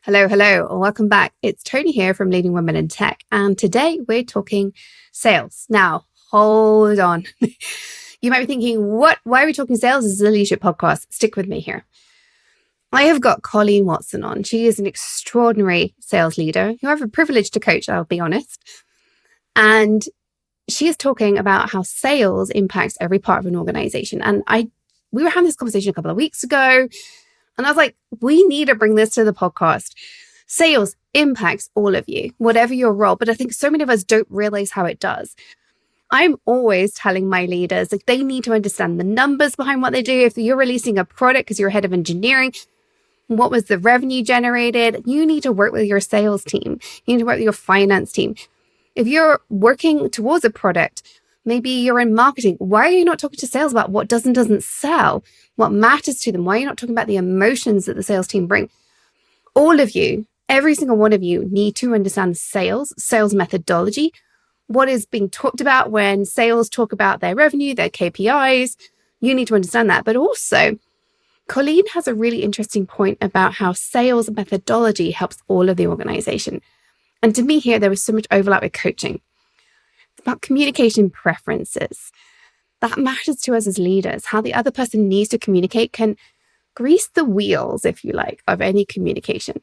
Hello, hello, and welcome back. It's Toni here from Leading Women in Tech, and today we're talking sales. Now, hold on. You might be thinking, why are we talking sales? This is a leadership podcast. Stick with me here. I have got Colleen Watson on. She is an extraordinary sales leader who I have a privilege to coach, I'll be honest. And she is talking about how sales impacts every part of an organization. And we were having this conversation a couple of weeks ago, and I was like, we need to bring this to the podcast. Sales impacts all of you, whatever your role. But I think so many of us don't realize how it does. I'm always telling my leaders, like, they need to understand the numbers behind what they do. If you're releasing a product because you're head of engineering, what was the revenue generated? You need to work with your sales team. You need to work with your finance team. If you're working towards a product, maybe you're in marketing. Why are you not talking to sales about what does and doesn't sell? What matters to them? Why are you not talking about the emotions that the sales team bring? All of you, every single one of you, need to understand sales methodology, what is being talked about when sales talk about their revenue, their KPIs. You need to understand that. But also, Colleen has a really interesting point about how sales methodology helps all of the organization. And to me here, there was so much overlap with coaching. It's about communication preferences. That matters to us as leaders. How the other person needs to communicate can grease the wheels, if you like, of any communication.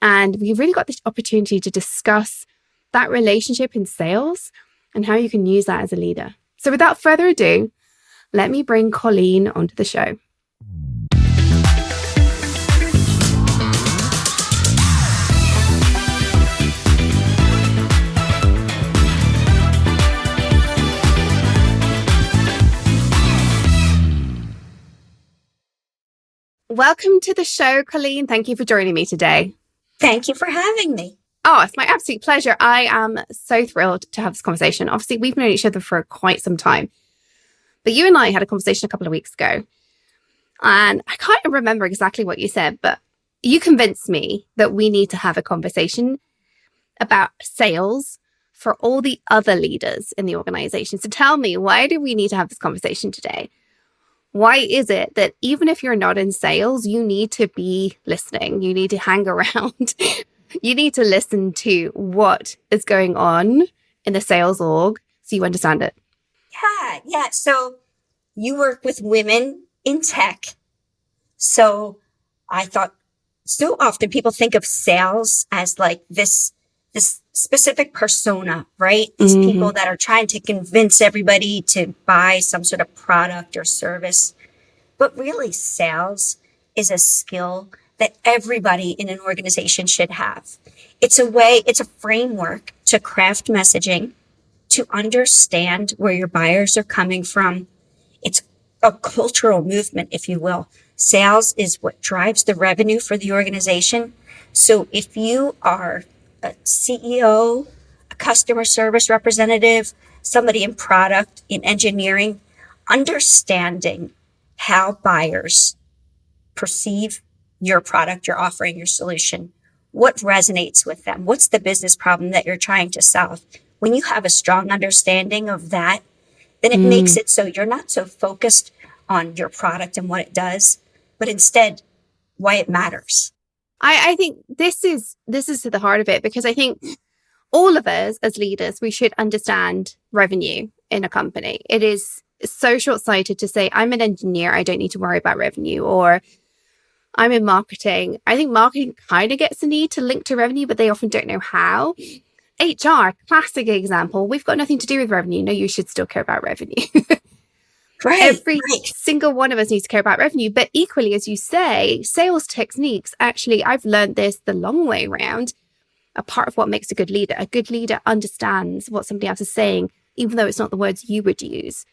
And we've really got this opportunity to discuss that relationship in sales and how you can use that as a leader. So without further ado, let me bring Colleen onto the show. Welcome to the show, Colleen. Thank you for joining me today. Thank you for having me. Oh, it's my absolute pleasure. I am so thrilled to have this conversation. Obviously, we've known each other for quite some time, but you and I had a conversation a couple of weeks ago, and I can't remember exactly what you said, but you convinced me that we need to have a conversation about sales for all the other leaders in the organization. So tell me, why do we need to have this conversation today? Why is it that even if you're not in sales, you need to be listening? You need to hang around. You need to listen to what is going on in the sales org so you understand it. Yeah. So you work with women in tech. So I thought so often people think of sales as like this specific persona, right? These people that are trying to convince everybody to buy some sort of product or service. But really, sales is a skill that everybody in an organization should have. It's a framework to craft messaging, to understand where your buyers are coming from. It's a cultural movement, if you will. Sales is what drives the revenue for the organization. So if you are a CEO, a customer service representative, somebody in product, in engineering, understanding how buyers perceive your product, your offering, your solution, what resonates with them, what's the business problem that you're trying to solve. When you have a strong understanding of that, then it makes it so you're not so focused on your product and what it does, but instead why it matters. I think this is to the heart of it, because I think all of us as leaders, we should understand revenue in a company. It is so short-sighted to say, I'm an engineer, I don't need to worry about revenue, or I'm in marketing. I think marketing kind of gets the need to link to revenue, but they often don't know how. HR, classic example, we've got nothing to do with revenue. No, you should still care about revenue. Every single one of us needs to care about revenue. But equally, as you say, sales techniques, actually, I've learned this the long way around, a part of what makes a good leader. A good leader understands what somebody else is saying, even though it's not the words you would use.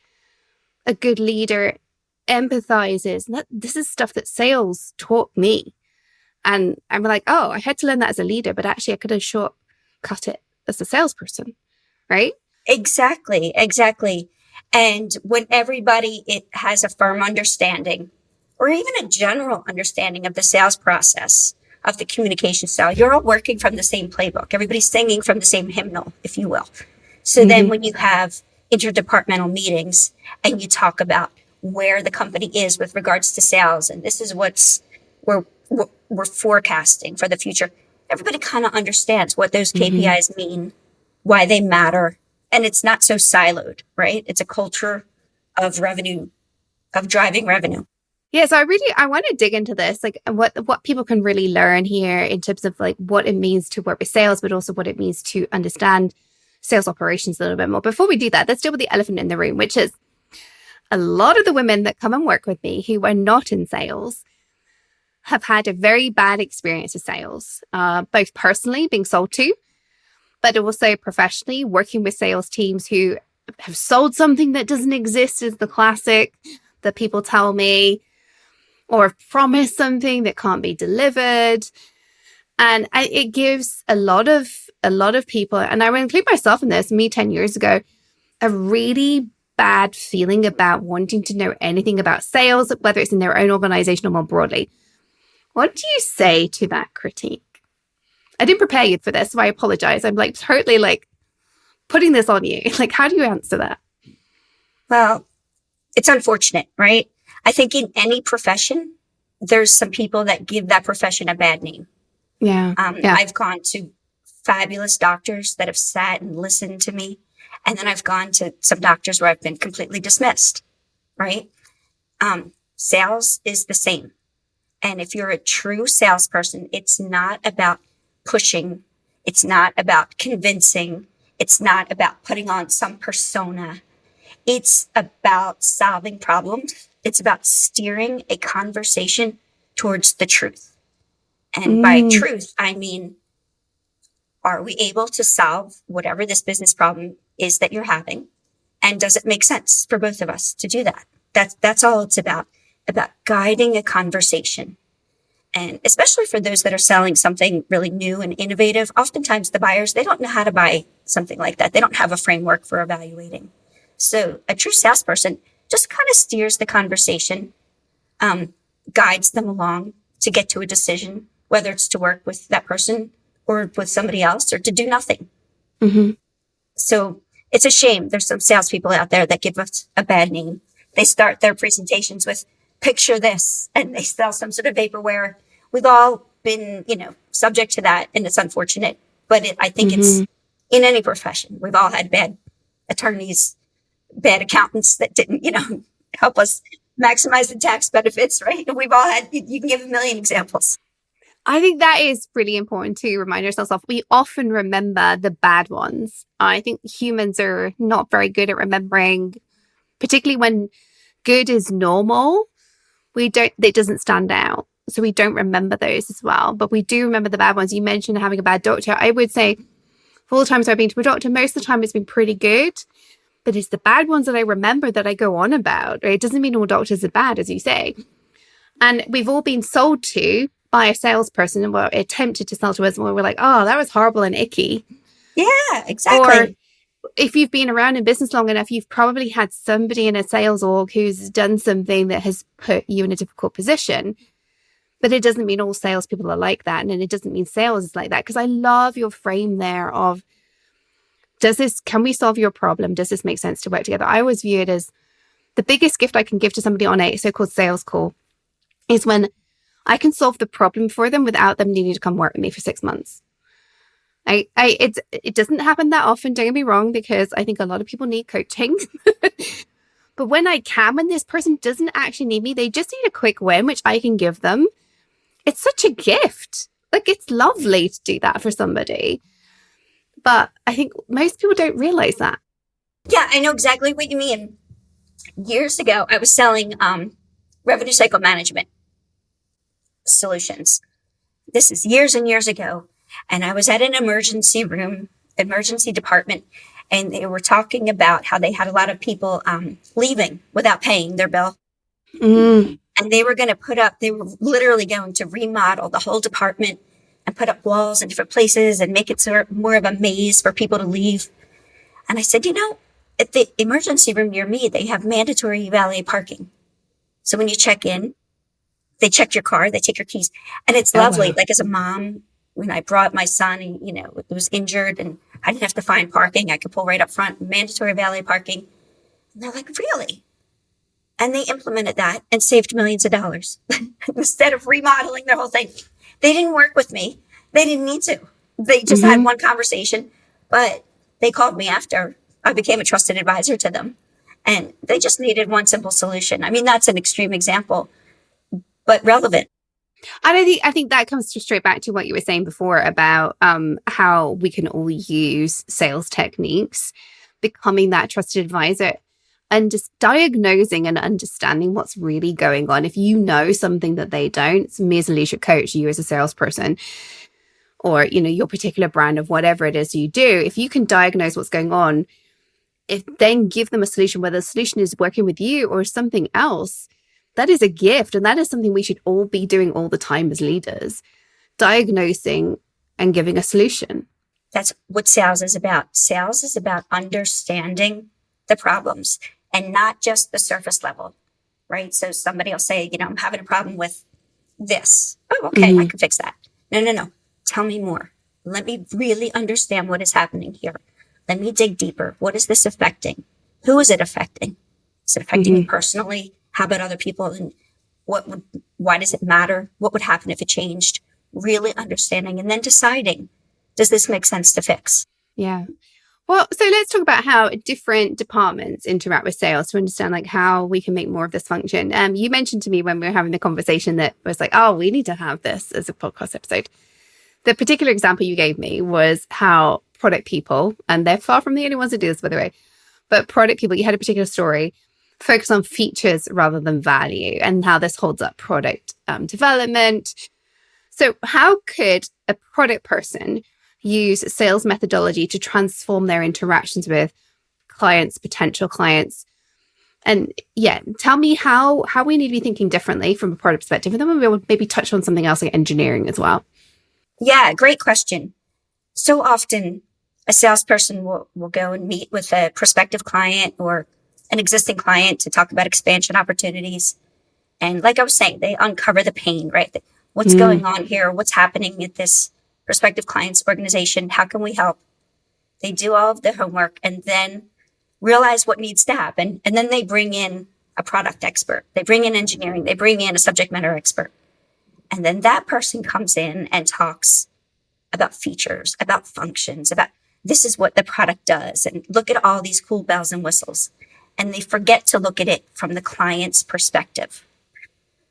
A good leader empathizes. This is stuff that sales taught me. And I'm like, oh, I had to learn that as a leader, but actually I could have shortcut it as a salesperson, right? Exactly. And when it has a firm understanding or even a general understanding of the sales process, of the communication style, you're all working from the same playbook. Everybody's singing from the same hymnal, if you will. So then when you have interdepartmental meetings and you talk about where the company is with regards to sales, and this is we're forecasting for the future, everybody kind of understands what those Mm-hmm. KPIs mean, why they matter. And it's not so siloed, right? It's a culture of revenue, of driving revenue. Yeah, so I want to dig into this, like what people can really learn here in terms of like what it means to work with sales, but also what it means to understand sales operations a little bit more. Before we do that, let's deal with the elephant in the room, which is a lot of the women that come and work with me who are not in sales have had a very bad experience with sales, both personally being sold to, but also professionally working with sales teams who have sold something that doesn't exist, is the classic that people tell me, or have promised something that can't be delivered. And it gives a lot of people, and I would include myself in this, me 10 years ago, a really bad feeling about wanting to know anything about sales, whether it's in their own organization or more broadly. What do you say to that critique? I didn't prepare you for this, so I apologize. I'm like totally like putting this on you. Like, how do you answer that? Well, it's unfortunate, right? I think in any profession, there's some people that give that profession a bad name. Yeah. I've gone to fabulous doctors that have sat and listened to me. And then I've gone to some doctors where I've been completely dismissed, right? Sales is the same. And if you're a true salesperson, it's not about pushing. It's not about convincing. It's not about putting on some persona. It's about solving problems. It's about steering a conversation towards the truth. And by truth, I mean, are we able to solve whatever this business problem is that you're having? And does it make sense for both of us to do that? That's all it's about guiding a conversation. And especially for those that are selling something really new and innovative, oftentimes the buyers, they don't know how to buy something like that. They don't have a framework for evaluating. So a true salesperson just kind of steers the conversation, guides them along to get to a decision, whether it's to work with that person or with somebody else or to do nothing. Mm-hmm. So it's a shame. There's some salespeople out there that give us a bad name. They start their presentations with picture this, and they sell some sort of vaporware. We've all been, subject to that, and it's unfortunate. But I think it's in any profession. We've all had bad attorneys, bad accountants that didn't, help us maximize the tax benefits, right? We've all had, you can give a million examples. I think that is really important to remind ourselves of. We often remember the bad ones. I think humans are not very good at remembering, particularly when good is normal. It doesn't stand out. So we don't remember those as well. But we do remember the bad ones. You mentioned having a bad doctor. I would say for all the times I've been to a doctor, most of the time it's been pretty good. But it's the bad ones that I remember that I go on about. Right? It doesn't mean all doctors are bad, as you say. And we've all been sold to by a salesperson and were attempted to sell to us, and we were like, oh, that was horrible and icky. Yeah, exactly. Or if you've been around in business long enough, you've probably had somebody in a sales org who's done something that has put you in a difficult position. But it doesn't mean all salespeople are like that. And it doesn't mean sales is like that. Because I love your frame there of, can we solve your problem? Does this make sense to work together? I always view it as the biggest gift I can give to somebody on a so-called sales call is when I can solve the problem for them without them needing to come work with me for 6 months. It doesn't happen that often, don't get me wrong, because I think a lot of people need coaching. But when this person doesn't actually need me, they just need a quick win, which I can give them. It's such a gift. Like, it's lovely to do that for somebody. But I think most people don't realize that. Yeah, I know exactly what you mean. Years ago, I was selling revenue cycle management solutions. This is years and years ago. And I was at an emergency department, and they were talking about how they had a lot of people leaving without paying their bill. And they were literally going to remodel the whole department and put up walls in different places and make it sort of more of a maze for people to leave. And I said, at the emergency room near me, they have mandatory valet parking. So when you check in, they check your car, they take your keys, and it's lovely. Wow. Like as a mom, when I brought my son, and, was injured and I didn't have to find parking, I could pull right up front, mandatory valet parking. And they're like, really? And they implemented that and saved millions of dollars instead of remodeling their whole thing. They didn't work with me. They didn't need to. They just had one conversation, but they called me after I became a trusted advisor to them. And they just needed one simple solution. I mean, that's an extreme example, but relevant. And I think that comes straight back to what you were saying before about how we can all use sales techniques, becoming that trusted advisor, and just diagnosing and understanding what's really going on. If you know something that they don't, it's me as a leadership coach, you as a salesperson, or your particular brand of whatever it is you do, if you can diagnose what's going on, if then give them a solution, whether the solution is working with you or something else, that is a gift. And that is something we should all be doing all the time as leaders, diagnosing and giving a solution. That's what sales is about. Sales is about understanding the problems and not just the surface level, right? So somebody will say, I'm having a problem with this. Oh, okay, I can fix that. No. Tell me more. Let me really understand what is happening here. Let me dig deeper. What is this affecting? Who is it affecting? Is it affecting me personally? How about other people? And why does it matter? What would happen if it changed? Really understanding and then deciding, does this make sense to fix? Yeah. Well, so let's talk about how different departments interact with sales to understand how we can make more of this function. You mentioned to me when we were having the conversation that was we need to have this as a podcast episode. The particular example you gave me was how product people, and they're far from the only ones who do this, by the way, but product people, you had a particular story, focus on features rather than value, and how this holds up product development. So how could a product person use sales methodology to transform their interactions with clients, potential clients? And tell me how we need to be thinking differently from a product perspective. And then we'll maybe touch on something else like engineering as well. Yeah, great question. So often a salesperson will go and meet with a prospective client or an existing client to talk about expansion opportunities. And like I was saying, they uncover the pain, right? What's going on here? What's happening at this prospective client's organization? How can we help? They do all of the homework and then realize what needs to happen. And then they bring in a product expert. They bring in engineering. They bring in a subject matter expert. And then that person comes in and talks about features, about functions, about this is what the product does. And look at all these cool bells and whistles. And they forget to look at it from the client's perspective.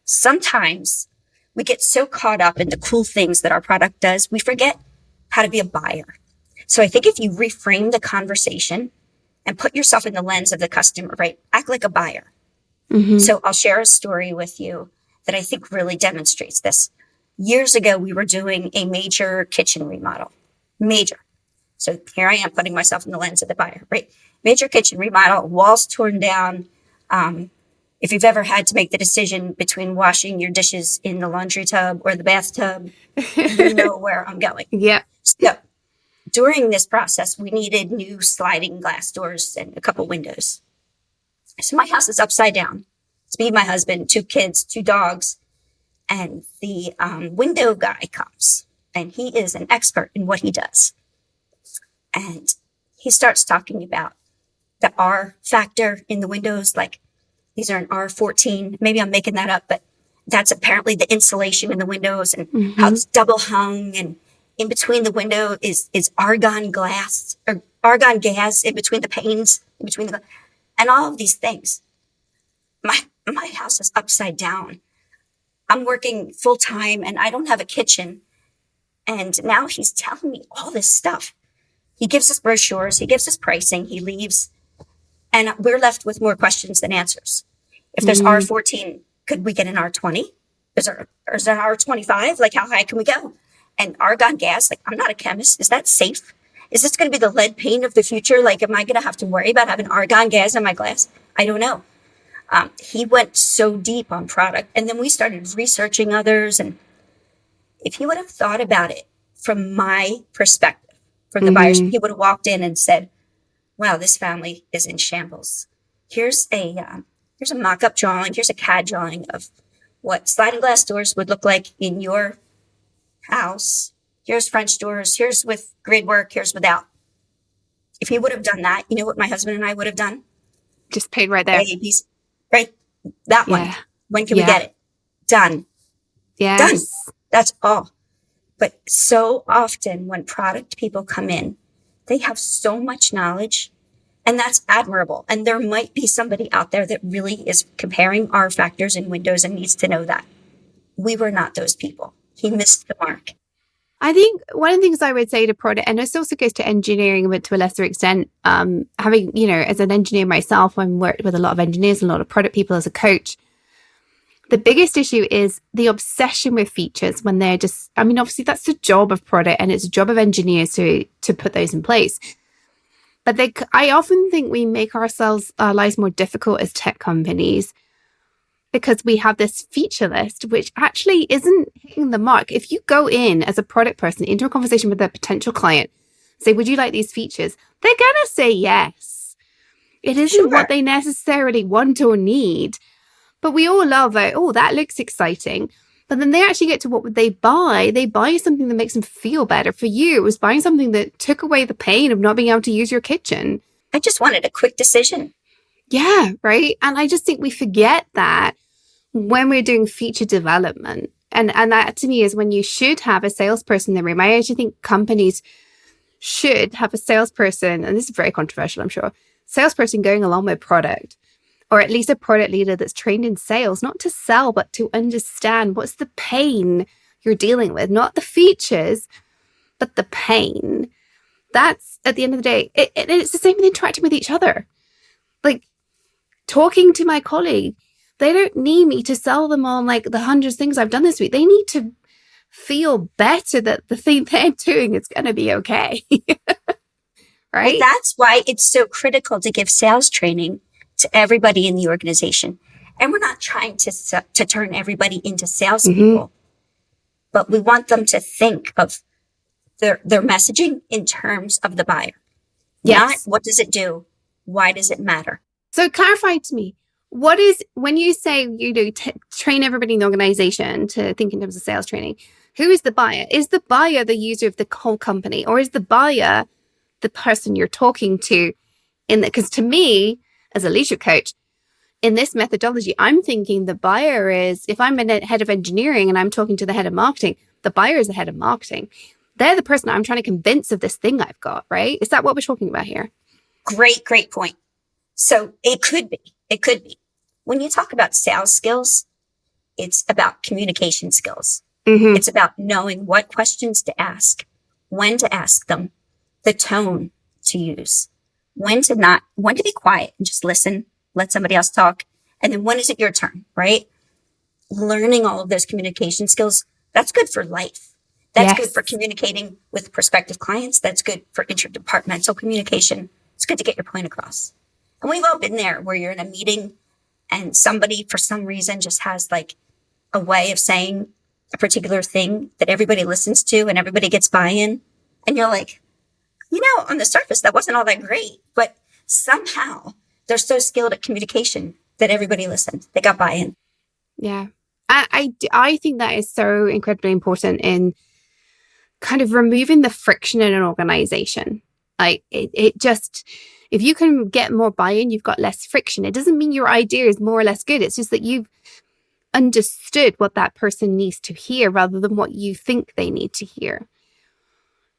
Sometimes we get so caught up in the cool things that our product does, we forget how to be a buyer. So I think if you reframe the conversation and put yourself in the lens of the customer, right? Act like a buyer. So I'll share a story with you that I think really demonstrates this. Years ago, we were doing a major kitchen remodel. Major. So here I am putting myself in the lens of the buyer, right? Major kitchen remodel, walls torn down. If you've ever had to make the decision between washing your dishes in the laundry tub or the bathtub, you know where I'm going. Yeah. So during this process, we needed new sliding glass doors and a couple windows. So my house is upside down. It's me, my husband, 2 kids, 2 dogs. And the window guy comes, and he is an expert in what he does. And he starts talking about the R factor in the windows, like these are an R14. Maybe I'm making that up, but that's apparently the insulation in the windows and how it's double hung. And in between the window is argon glass or argon gas in between the panes, in between the, and all of these things. My house is upside down. I'm working full time and I don't have a kitchen. And now he's telling me all this stuff. He gives us brochures. He gives us pricing. He leaves. And we're left with more questions than answers. If there's R14, could we get an R20? Is there an R25? Like, how high can we go? And argon gas, like, I'm not a chemist. Is that safe? Is this going to be the lead paint of the future? Like, am I going to have to worry about having argon gas in my glass? I don't know. He went so deep on product. And then we started researching others. And if he would have thought about it from my perspective, from the buyers, he would have walked in and said, wow, this family is in shambles. Here's a mock-up drawing. Here's a CAD drawing of what sliding glass doors would look like in your house. Here's French doors. Here's with grid work. Here's without. If he would have done that, you know what my husband and I would have done? Just paid right there. Right. That one. When can we get it? Done. Yes. Done. That's all. But so often when product people come in, they have so much knowledge, and that's admirable. And there might be somebody out there that really is comparing R factors in Windows and needs to know that. We were not those people. He missed the mark. I think one of the things I would say to product, and this also goes to engineering, but to a lesser extent, having, as an engineer myself, I've worked with a lot of engineers and a lot of product people as a coach. The biggest issue is the obsession with features when they're just, obviously that's the job of product and it's a job of engineers to put those in place. But I often think we make our lives more difficult as tech companies because we have this feature list, which actually isn't hitting the mark. If you go in as a product person into a conversation with a potential client, say, would you like these features? They're going to say yes. It isn't what they necessarily want or need. But we all love it. Oh, that looks exciting. But then they actually get to what would they buy? They buy something that makes them feel better. For you, it was buying something that took away the pain of not being able to use your kitchen. I just wanted a quick decision. Yeah, right. And I just think we forget that when we're doing feature development. And that to me is when you should have a salesperson in the room. I actually think companies should have a salesperson, and this is very controversial, I'm sure, salesperson going along with product. Or at least a product leader that's trained in sales, not to sell, but to understand what's the pain you're dealing with, not the features, but the pain. That's, at the end of the day, it's the same with interacting with each other. Like, talking to my colleague, they don't need me to sell them on like the hundreds of things I've done this week. They need to feel better that the thing they're doing is going to be okay. Right? Well, that's why it's so critical to give sales training to everybody in the organization. And we're not trying to turn everybody into salespeople, but we want them to think of their messaging in terms of the buyer. Not what does it do? Why does it matter? So clarify to me, when you say train everybody in the organization to think in terms of sales training, who is the buyer? Is the buyer the user of the whole company, or is the buyer the person you're talking to? Because to me, as a leadership coach, in this methodology, I'm thinking the buyer is, if I'm a head of engineering and I'm talking to the head of marketing, the buyer is the head of marketing. They're the person I'm trying to convince of this thing I've got, right? Is that what we're talking about here? Great point. So it could be. When you talk about sales skills, it's about communication skills. It's about knowing what questions to ask, when to ask them, the tone to use. When to be quiet and just listen, let somebody else talk. And then when is it your turn, right? Learning all of those communication skills, that's good for life. That's good for communicating with prospective clients. That's good for interdepartmental communication. It's good to get your point across. And we've all been there where you're in a meeting and somebody for some reason just has like a way of saying a particular thing that everybody listens to and everybody gets buy-in. And you're like, on the surface, that wasn't all that great, but somehow they're so skilled at communication that everybody listened. They got buy-in. Yeah. I think that is so incredibly important in kind of removing the friction in an organization. Like it just, if you can get more buy-in, you've got less friction. It doesn't mean your idea is more or less good. It's just that you've understood what that person needs to hear rather than what you think they need to hear.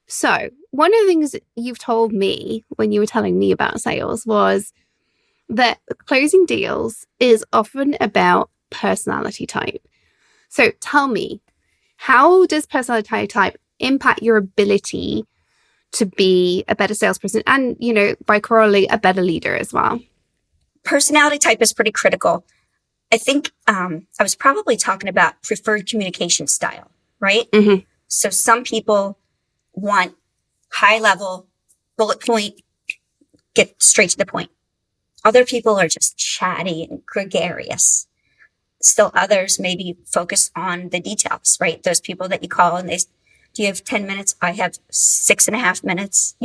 So one of the things you've told me when you were telling me about sales was that closing deals is often about personality type. So tell me, how does personality type impact your ability to be a better salesperson and, by corollary, a better leader as well? Personality type is pretty critical. I think I was probably talking about preferred communication style, right? So some people want high level, bullet point, get straight to the point. Other people are just chatty and gregarious. Still others maybe focus on the details, right? Those people that you call and do you have 10 minutes? I have 6.5 minutes.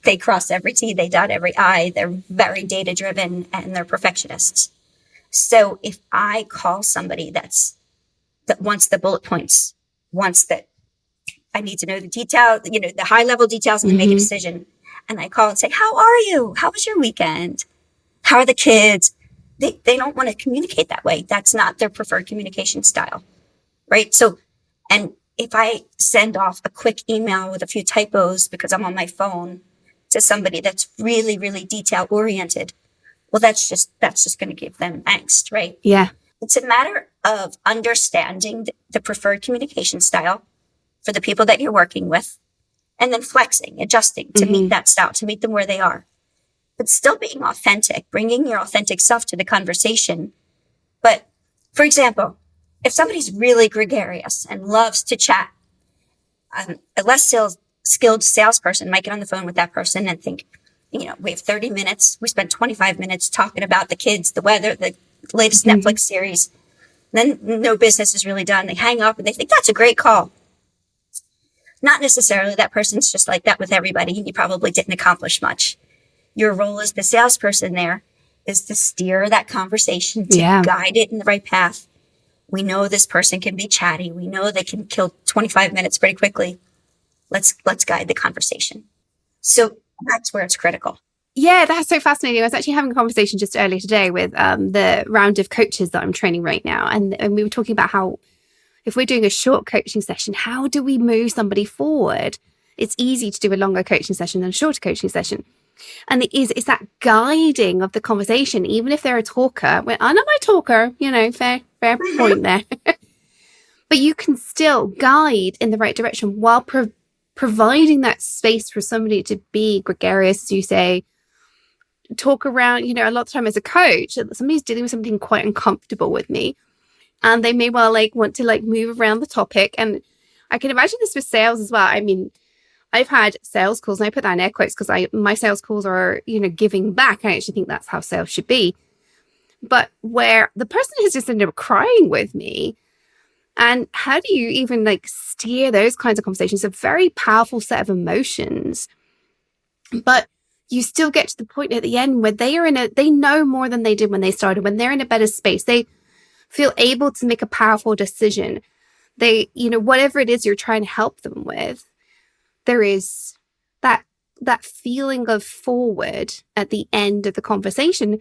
They cross every T, they dot every I. They're very data driven and they're perfectionists. So if I call somebody that wants the bullet points, wants that I need to know the detail, the high level details and make a decision. And I call and say, how are you? How was your weekend? How are the kids? They don't want to communicate that way. That's not their preferred communication style. Right. So, and if I send off a quick email with a few typos because I'm on my phone to somebody that's really, really detail oriented, well, that's just going to give them angst, right? Yeah. It's a matter of understanding the preferred communication style for the people that you're working with, and then flexing, adjusting to meet that style, to meet them where they are, but still being authentic, bringing your authentic self to the conversation. But for example, if somebody's really gregarious and loves to chat, a less skilled salesperson might get on the phone with that person and think, we have 30 minutes. We spent 25 minutes talking about the kids, the weather, the latest Netflix series. Then no business is really done. They hang up and they think that's a great call. Not necessarily. That person's just like that with everybody, and you probably didn't accomplish much. Your role as the salesperson there is to steer that conversation, to guide it in the right path. We know this person can be chatty. We know they can kill 25 minutes pretty quickly. Let's guide the conversation. So that's where it's critical. Yeah, that's so fascinating. I was actually having a conversation just earlier today with the round of coaches that I'm training right now. And we were talking about how if we're doing a short coaching session, how do we move somebody forward? It's easy to do a longer coaching session than a shorter coaching session. And it's that guiding of the conversation, even if they're a talker. Well, I'm not my talker, fair point there. But you can still guide in the right direction while providing that space for somebody to be gregarious, as you say, talk around, a lot of time as a coach, somebody's dealing with something quite uncomfortable with me. And they may well want to move around the topic. And I can imagine this with sales as well. I mean, I've had sales calls, and I put that in air quotes because my sales calls are, giving back. I actually think that's how sales should be. But where the person has just ended up crying with me. And how do you even steer those kinds of conversations? A very powerful set of emotions. But you still get to the point at the end where they know more than they did when they started, when they're in a better space. They feel able to make a powerful decision. They, whatever it is you're trying to help them with, there is that feeling of forward at the end of the conversation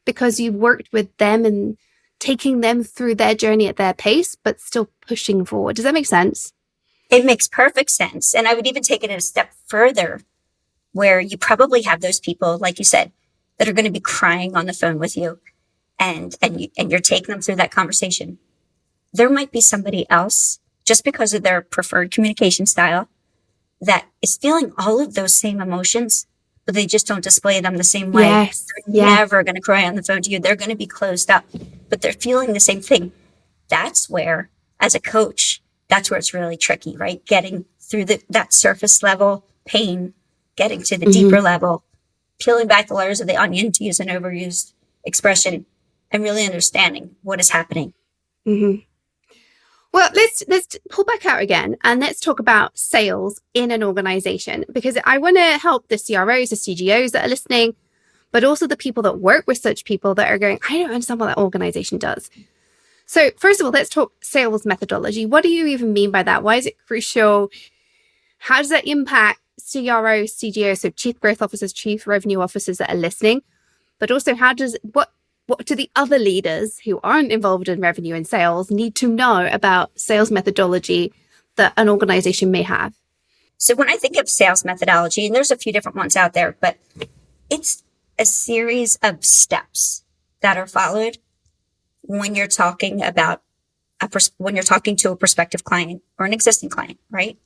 because you've worked with them and taking them through their journey at their pace, but still pushing forward. Does that make sense? It makes perfect sense. And I would even take it a step further where you probably have those people, like you said, that are going to be crying on the phone with you. And you're taking them through that conversation. There might be somebody else, just because of their preferred communication style, that is feeling all of those same emotions, but they just don't display them the same way. Yes. They're never going to cry on the phone to you. They're going to be closed up, but they're feeling the same thing. That's where, as a coach, that's where it's really tricky, right? Getting through that surface level pain, getting to the deeper level, peeling back the layers of the onion, to use an overused expression, and really understanding what is happening. Well, let's pull back out again and let's talk about sales in an organization, because I want to help the CROs, the CGOs that are listening, but also the people that work with such people that are going, I don't understand what that organization does. So first of all, let's talk sales methodology. What do you even mean by that? Why is it crucial? How does that impact CROs, CGOs, so chief growth officers, chief revenue officers that are listening? But also, what do the other leaders who aren't involved in revenue and sales need to know about sales methodology that an organization may have? So when I think of sales methodology, and there's a few different ones out there, but it's a series of steps that are followed when you're talking about when you're talking to a prospective client or an existing client, right?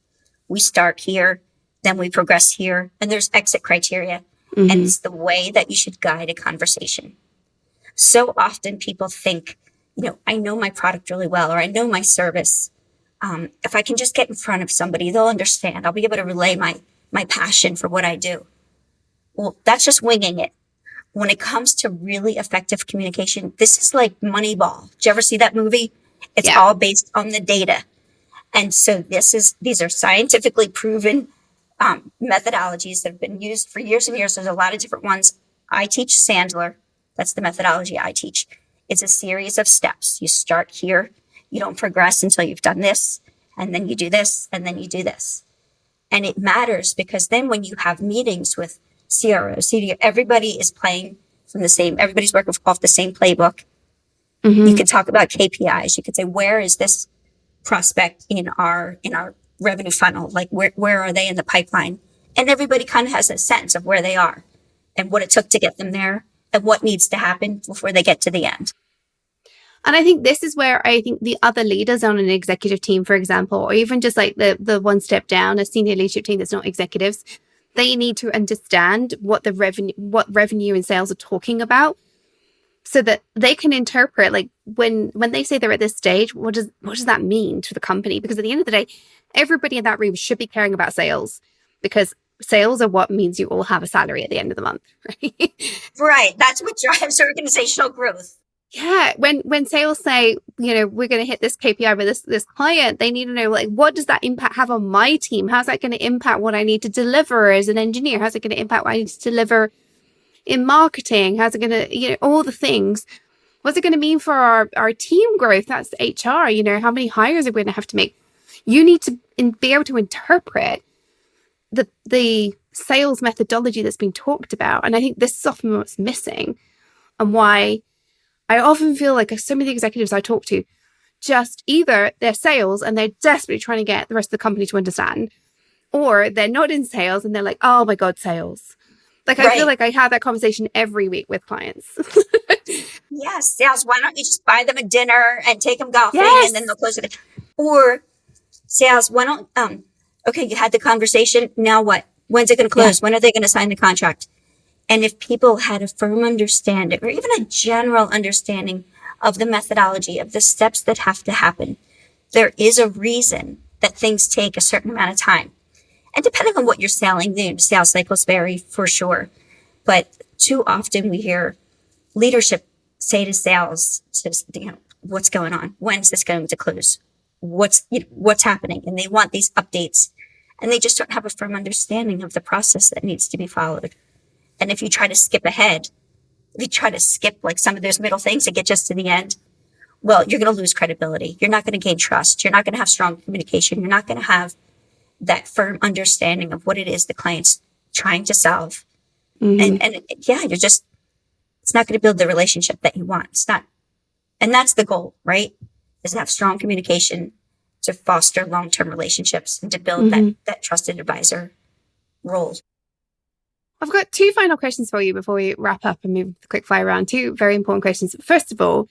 We start here, then we progress here, and there's exit criteria. And it's the way that you should guide a conversation. So often people think, I know my product really well, or I know my service. If I can just get in front of somebody, they'll understand. I'll be able to relay my passion for what I do. Well, that's just winging it. When it comes to really effective communication, this is like Moneyball. Did you ever see that movie? It's all based on the data. And so these are scientifically proven methodologies that have been used for years and years. There's a lot of different ones. I teach Sandler. That's the methodology I teach. It's a series of steps. You start here. You don't progress until you've done this, and then you do this, and then you do this. And it matters because then when you have meetings with CRO, CDO, everybody is playing from everybody's working off the same playbook. You could talk about KPIs. You could say, where is this prospect in our revenue funnel? Like where are they in the pipeline? And everybody kind of has a sense of where they are and what it took to get them there and what needs to happen before they get to the end. And I think this is where I think the other leaders on an executive team, for example, or even just like the one step down, a senior leadership team that's not executives, they need to understand what revenue and sales are talking about, so that they can interpret, like when they say they're at this stage, what does that mean to the company? Because at the end of the day, everybody in that room should be caring about sales, because sales are what means you all have a salary at the end of the month, right? Right. That's what drives organizational growth. Yeah, when sales say, we're going to hit this KPI with this client, they need to know, like, what does that impact have on my team? How's that going to impact what I need to deliver as an engineer? How's it going to impact what I need to deliver in marketing? How's it going to, all the things? What's it going to mean for our team growth? That's HR. How many hires are we going to have to make? You need to be able to interpret the sales methodology that's been talked about, and I think this is often what's missing, and why I often feel like some of the executives I talk to, just either they're sales and they're desperately trying to get the rest of the company to understand, or they're not in sales and they're like, oh my God, sales. Like, I feel like I have that conversation every week with clients. Yes, sales. Why don't you just buy them a dinner and take them golfing, Yes. and then they'll close it? Or sales, why don't, okay, you had the conversation. Now what? When's it going to close? Yeah. When are they going to sign the contract? And if people had a firm understanding, or even a general understanding of the methodology, of the steps that have to happen, there is a reason that things take a certain amount of time. And depending on what you're selling, the sales cycles vary for sure. But too often we hear leadership say to sales, what's going on? When's this going to close? What's happening? And they want these updates, and they just don't have a firm understanding of the process that needs to be followed. And if you try to skip ahead, if you try to skip like some of those middle things and get just to the end, well, you're going to lose credibility. You're not going to gain trust. You're not going to have strong communication. You're not going to have that firm understanding of what it is the client's trying to solve. Mm-hmm. And it's not going to build the relationship that you want. It's not. And that's the goal, right? Is to have strong communication, to foster long-term relationships, and to build that trusted advisor role. I've got two final questions for you before we wrap up and move the quickfire round. Two very important questions. First of all,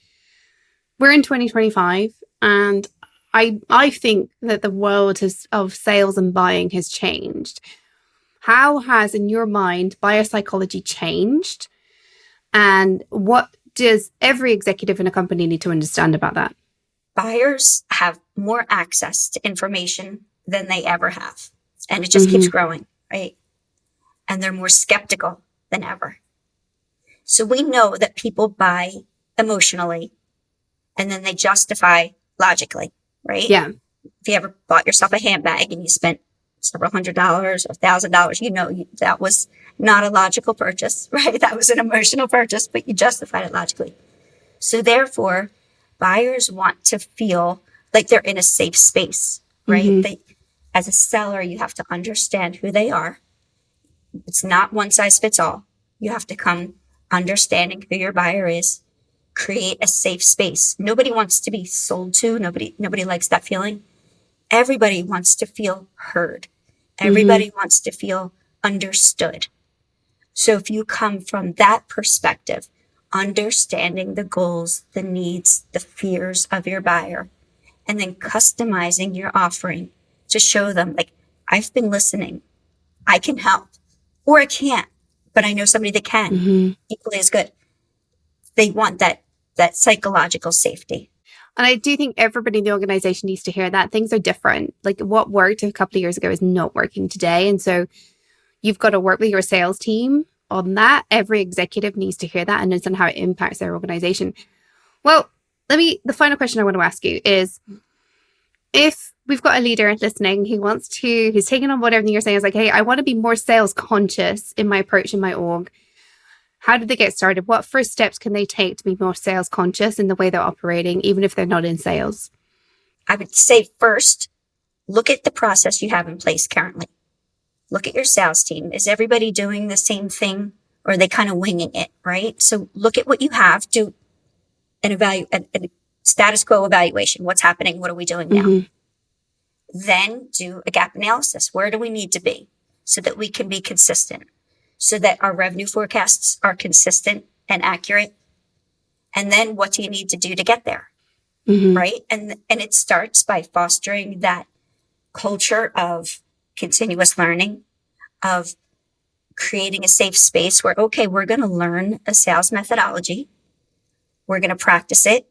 we're in 2025, and I think that the world of sales and buying has changed. How has, in your mind, buyer psychology changed? And what does every executive in a company need to understand about that? Buyers have more access to information than they ever have. And it just keeps growing, right? And they're more skeptical than ever. So we know that people buy emotionally and then they justify logically, right? Yeah. If you ever bought yourself a handbag and you spent several $100 or $1,000, that was not a logical purchase, right? That was an emotional purchase, but you justified it logically. So therefore, buyers want to feel like they're in a safe space, right? As a seller, you have to understand who they are. It's not one size fits all. You have to come understanding who your buyer is, create a safe space. Nobody wants to be sold to. Nobody likes that feeling. Everybody wants to feel heard. Everybody wants to feel understood. So if you come from that perspective, understanding the goals, the needs, the fears of your buyer, and then customizing your offering to show them, like, I've been listening. I can help. Or I can't, but I know somebody that can equally as good. They want that psychological safety. And I do think everybody in the organization needs to hear that. Things are different. Like, what worked a couple of years ago is not working today. And so you've got to work with your sales team on that. Every executive needs to hear that and understand how it impacts their organization. Well, the final question I want to ask you is, if we've got a leader listening who's taking on board everything you're saying, is like, hey, I want to be more sales conscious in my approach in my org. How did they get started? What first steps can they take to be more sales conscious in the way they're operating, even if they're not in sales? I would say first, look at the process you have in place currently. Look at your sales team. Is everybody doing the same thing, or are they kind of winging it, right? So look at what you have, do an status quo evaluation. What's happening? What are we doing now? Mm-hmm. Then do a gap analysis. Where do we need to be so that we can be consistent, so that our revenue forecasts are consistent and accurate? And then what do you need to do to get there? Mm-hmm. Right. And it starts by fostering that culture of continuous learning, of creating a safe space where, okay, we're going to learn a sales methodology. We're going to practice it.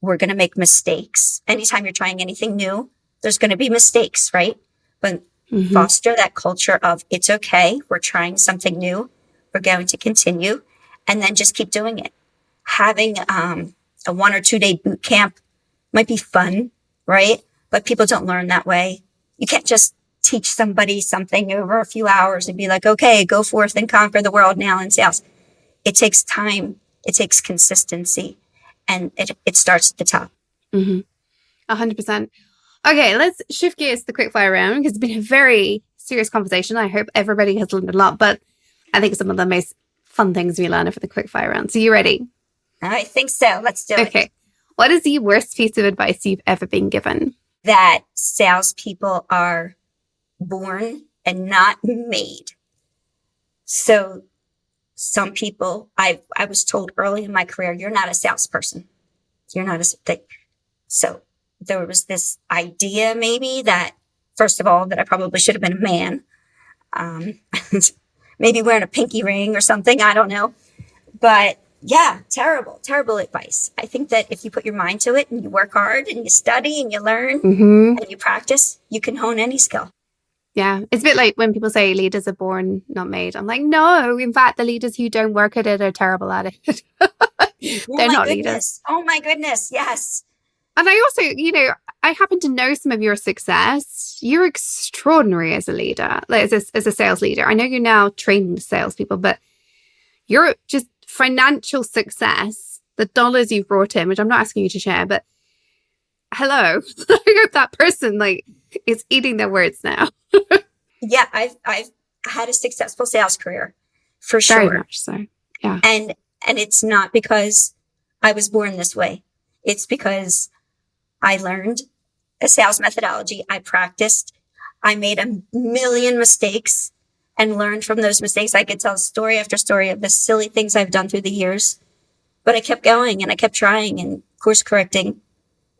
We're going to make mistakes. Anytime you're trying anything new, there's going to be mistakes, right? But Mm-hmm. foster that culture of it's okay. We're trying something new. We're going to continue, and then just keep doing it. Having a 1 or 2 day boot camp might be fun, right? But people don't learn that way. You can't just teach somebody something over a few hours and be like, okay, go forth and conquer the world now in sales. It takes time. It takes consistency, and it starts at the top. Mm-hmm. 100%. Okay, let's shift gears to the quickfire round because it's been a very serious conversation. I hope everybody has learned a lot, but I think some of the most fun things we learn are for the quickfire round. So you ready? I think so. Let's do it. Okay. What is the worst piece of advice you've ever been given? That salespeople are born and not made. So some people, I was told early in my career, you're not a salesperson. You're not so there was this idea maybe that, first of all, that I probably should have been a man. Maybe wearing a pinky ring or something. I don't know. But yeah, terrible advice. I think that if you put your mind to it and you work hard and you study and you learn Mm-hmm. and you practice, you can hone any skill. Yeah, it's a bit like when people say leaders are born, not made. I'm like, no, in fact, the leaders who don't work at it are terrible at it. They're not leaders. Oh my goodness. Yes. And I also, I happen to know some of your success. You're extraordinary as a leader, like as a sales leader. I know you're now training salespeople, but you're just financial success, the dollars you've brought in, which I'm not asking you to share, but hello, I hope that person is eating their words now. Yeah, I've had a successful sales career for sure. Very much so. Yeah. And it's not because I was born this way. It's because I learned a sales methodology. I practiced. I made a million mistakes and learned from those mistakes. I could tell story after story of the silly things I've done through the years, but I kept going and I kept trying and course correcting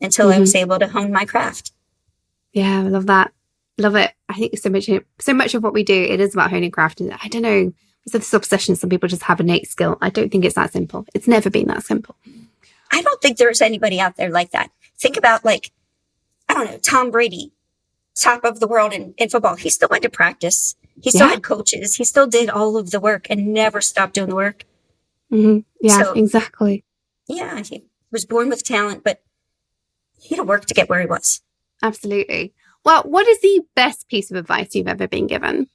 until I was able to hone my craft. Yeah, I love that. Love it. I think so much of what we do, it is about honing craft. And I don't know, it's this obsession. Some people just have innate skill. I don't think it's that simple. It's never been that simple. I don't think there's anybody out there like that. Think about I don't know, Tom Brady, top of the world in football. He still went to practice. He still had coaches. He still did all of the work and never stopped doing the work. Mm-hmm. Yeah, So, exactly. Yeah, he was born with talent, but he had to work to get where he was. Absolutely. Well, what is the best piece of advice you've ever been given?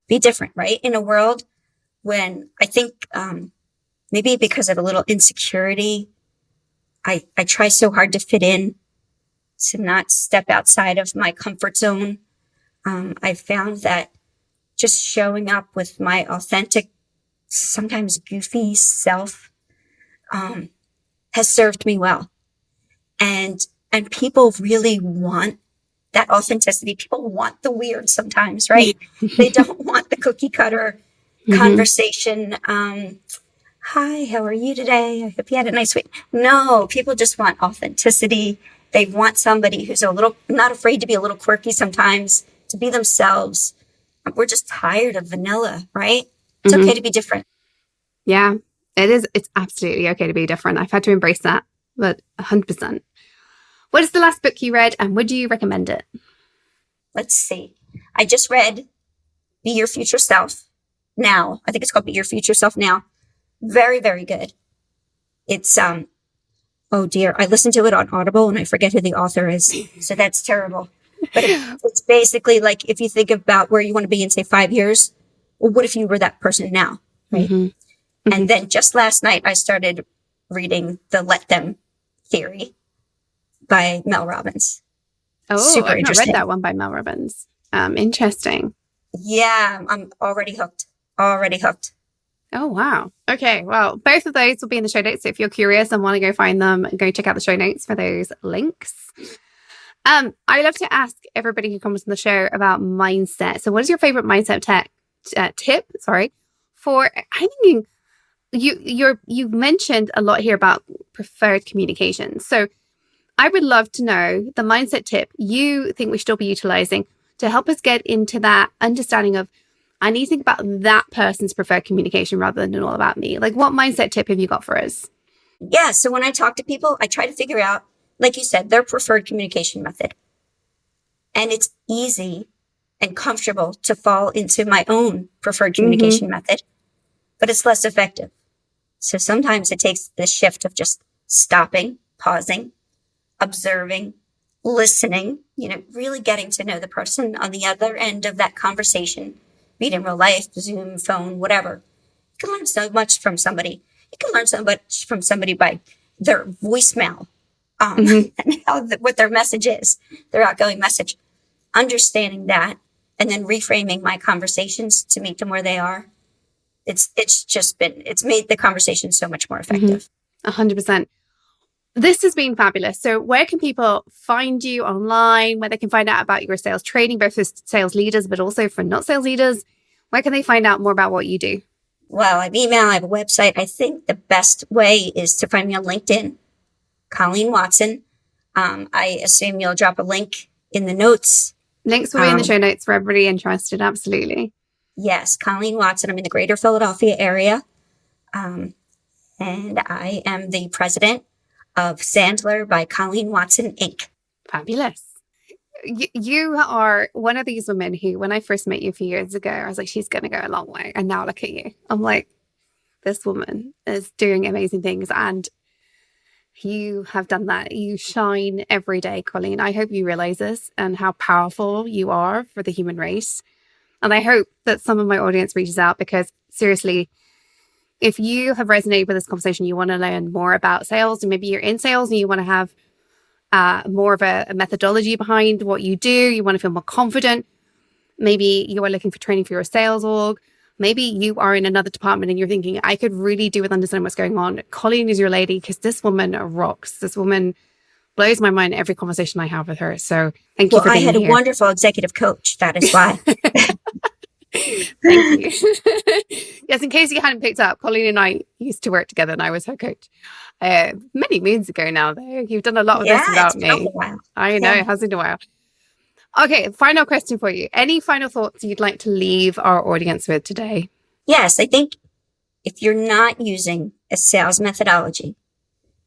Be different, right? In a world when I think maybe because of a little insecurity, I try so hard to fit in, to not step outside of my comfort zone. I found that just showing up with my authentic, sometimes goofy self has served me well. And people really want that authenticity. People want the weird sometimes, right? They don't want the cookie cutter conversation. Hi, how are you today? I hope you had a nice week. No, people just want authenticity. They want somebody who's not afraid to be a little quirky sometimes, to be themselves. We're just tired of vanilla, right? It's okay to be different. Yeah, it is. It's absolutely okay to be different. I've had to embrace that, but 100%. What is the last book you read and would you recommend it? Let's see. I just read Be Your Future Self Now. I think it's called Be Your Future Self Now. Very, very good. It's, oh dear, I listened to it on Audible and I forget who the author is. So that's terrible. But it's basically like if you think about where you want to be in, say, 5 years, well, what if you were that person now? Right. And then just last night, I started reading The Let Them Theory by Mel Robbins. Oh, Super I've not interesting. read that one by Mel Robbins. Interesting. Yeah, I'm already hooked. Already hooked. Oh, wow. Okay. Well, both of those will be in the show notes. So if you're curious and want to go find them, go check out the show notes for those links. I love to ask everybody who comes on the show about mindset. So what is your favorite mindset tip? Sorry. For, I'm thinking you've mentioned a lot here about preferred communication. So I would love to know the mindset tip you think we should all be utilizing to help us get into that understanding of, I need to think about that person's preferred communication rather than all about me. Like, what mindset tip have you got for us? Yeah. So when I talk to people, I try to figure out, like you said, their preferred communication method. And it's easy and comfortable to fall into my own preferred communication method, but it's less effective. So sometimes it takes the shift of just stopping, pausing, observing, listening, really getting to know the person on the other end of that conversation, be it in real life, Zoom, phone, whatever. You can learn so much from somebody. You can learn so much from somebody by their voicemail, and what their message is, their outgoing message. Understanding that and then reframing my conversations to meet them where they are. It's made the conversation so much more effective. 100%. This has been fabulous. So where can people find you online, where they can find out about your sales training, both for sales leaders, but also for not sales leaders? Where can they find out more about what you do? Well, I have email, I have a website. I think the best way is to find me on LinkedIn, Colleen Watson. I assume you'll drop a link in the notes. Links will be in the show notes for everybody interested. Absolutely. Yes, Colleen Watson. I'm in the greater Philadelphia area. And I am the president of Sandler by Colleen Watson, Inc. Fabulous. You are one of these women who, when I first met you a few years ago, I was like, she's going to go a long way. And now look at you. I'm like, this woman is doing amazing things. And you have done that. You shine every day, Colleen. I hope you realize this and how powerful you are for the human race. And I hope that some of my audience reaches out, because seriously, if you have resonated with this conversation, you want to learn more about sales, and maybe you're in sales and you want to have more of a methodology behind what you do. You want to feel more confident. Maybe you are looking for training for your sales org. Maybe you are in another department and you're thinking, I could really do with understanding what's going on. Colleen is your lady, because this woman rocks. This woman blows my mind every conversation I have with her. So thank you for being here. I had a wonderful executive coach. That is why. Thank you. Yes, in case you hadn't picked up, Colleen and I used to work together and I was her coach. Many moons ago now, though. You've done a lot of this without me. I know, it has been a while. Okay, final question for you. Any final thoughts you'd like to leave our audience with today? Yes, I think if you're not using a sales methodology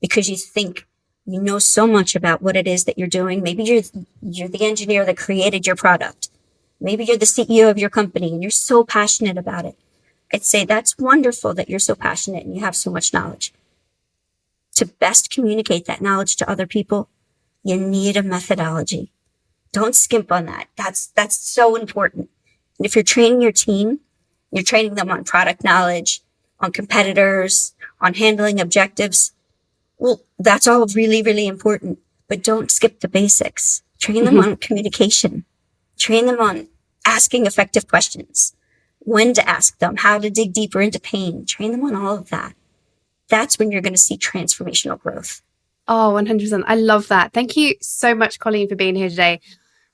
because you think you know so much about what it is that you're doing, maybe you're the engineer that created your product. Maybe you're the CEO of your company and you're so passionate about it. I'd say that's wonderful that you're so passionate and you have so much knowledge. To best communicate that knowledge to other people, you need a methodology. Don't skimp on that. That's so important. And if you're training your team, you're training them on product knowledge, on competitors, on handling objectives. Well, that's all really, really important. But don't skip the basics. Train them on communication. Train them on asking effective questions, when to ask them, how to dig deeper into pain. Train them on all of that. That's when you're going to see transformational growth. Oh, 100%. I love that. Thank you so much, Colleen, for being here today.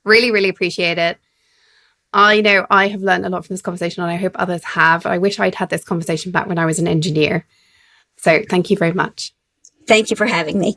Really, really appreciate it. I know I have learned a lot from this conversation, and I hope others have. I wish I'd had this conversation back when I was an engineer. So thank you very much. Thank you for having me.